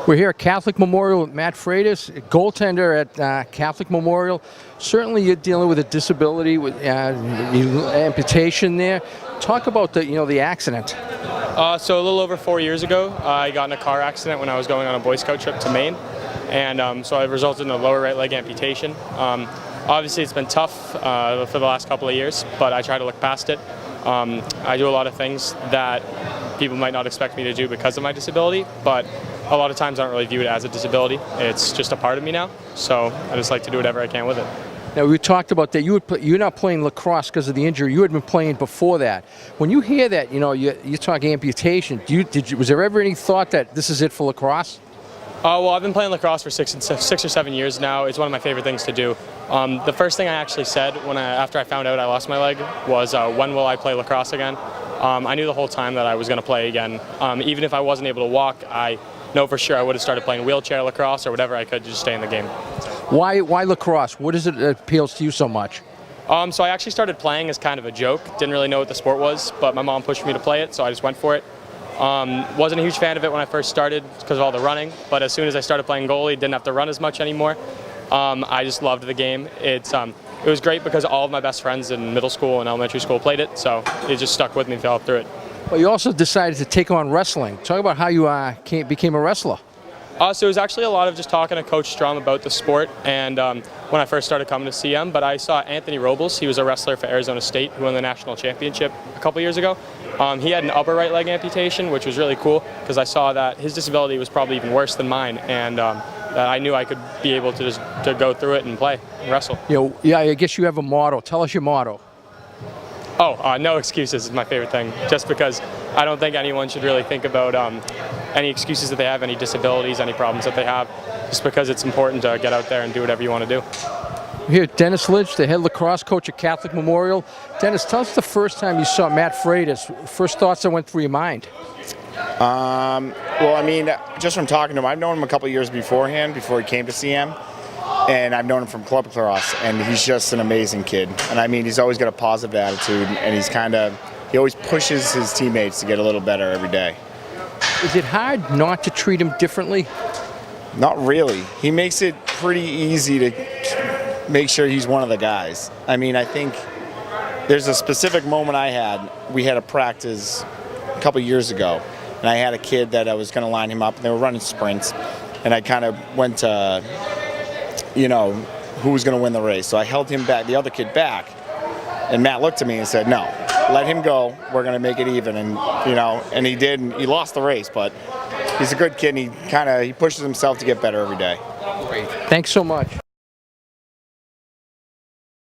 We're here at Catholic Memorial with Matt Freitas, goaltender at Catholic Memorial. Certainly you're dealing with a disability, with amputation there. Talk about the accident. So a little over 4 years ago, I got in a car accident when I was going on a Boy Scout trip to Maine. And so it resulted in a lower right leg amputation. Obviously it's been tough for the last couple of years, but I try to look past it. I do a lot of things that people might not expect me to do because of my disability, but a lot of times I don't really view it as a disability. It's just a part of me now, so I just like to do whatever I can with it. Now, we talked about that. You're not playing lacrosse because of the injury. You had been playing before that. When you hear that, you talk amputation. Was there ever any thought that this is it for lacrosse? Well, I've been playing lacrosse for 6 or 7 years now. It's one of my favorite things to do. The first thing I actually said after I found out I lost my leg was, when will I play lacrosse again? I knew the whole time that I was going to play again. Even if I wasn't able to walk, I know for sure I would have started playing wheelchair lacrosse or whatever I could to just stay in the game. Why lacrosse? What is it that appeals to you so much? So I actually started playing as kind of a joke. Didn't really know what the sport was, but my mom pushed me to play it, so I just went for it. Wasn't a huge fan of it when I first started because of all the running, but as soon as I started playing goalie, didn't have to run as much anymore. I just loved the game. It was great because all of my best friends in middle school and elementary school played it, so it just stuck with me all through it. Well, you also decided to take on wrestling. Talk about how you became a wrestler. So it was actually a lot of just talking to Coach Strom about the sport, and when I first started coming to CM, but I saw Anthony Robles. He was a wrestler for Arizona State who won the national championship a couple years ago. He had an upper right leg amputation, which was really cool because I saw that his disability was probably even worse than mine, and that I knew I could be able to go through it and play and wrestle. Yeah, I guess you have a motto. Tell us your motto. No excuses is my favorite thing, just because I don't think anyone should really think about any excuses that they have, any disabilities, any problems that they have, just because it's important to get out there and do whatever you want to do. Here, Dennis Lynch, the head lacrosse coach at Catholic Memorial. Dennis, tell us the first time you saw Matt Freitas. First thoughts that went through your mind. Well, I mean, just from talking to him, I've known him a couple of years beforehand, before he came to CM. And I've known him from club lacrosse, and he's just an amazing kid. And I mean, he's always got a positive attitude, and he always pushes his teammates to get a little better every day. Is it hard not to treat him differently? Not really. He makes it pretty easy to make sure he's one of the guys. I mean, I think there's a specific moment we had a practice a couple years ago, and I had a kid that I was going to line him up, and they were running sprints, and I kind of went to, who was going to win the race. So I held him back, the other kid back, and Matt looked at me and said, "No, let him go. We're going to make it even." And and he did. And he lost the race, but he's a good kid, and he pushes himself to get better every day. Great. Thanks so much.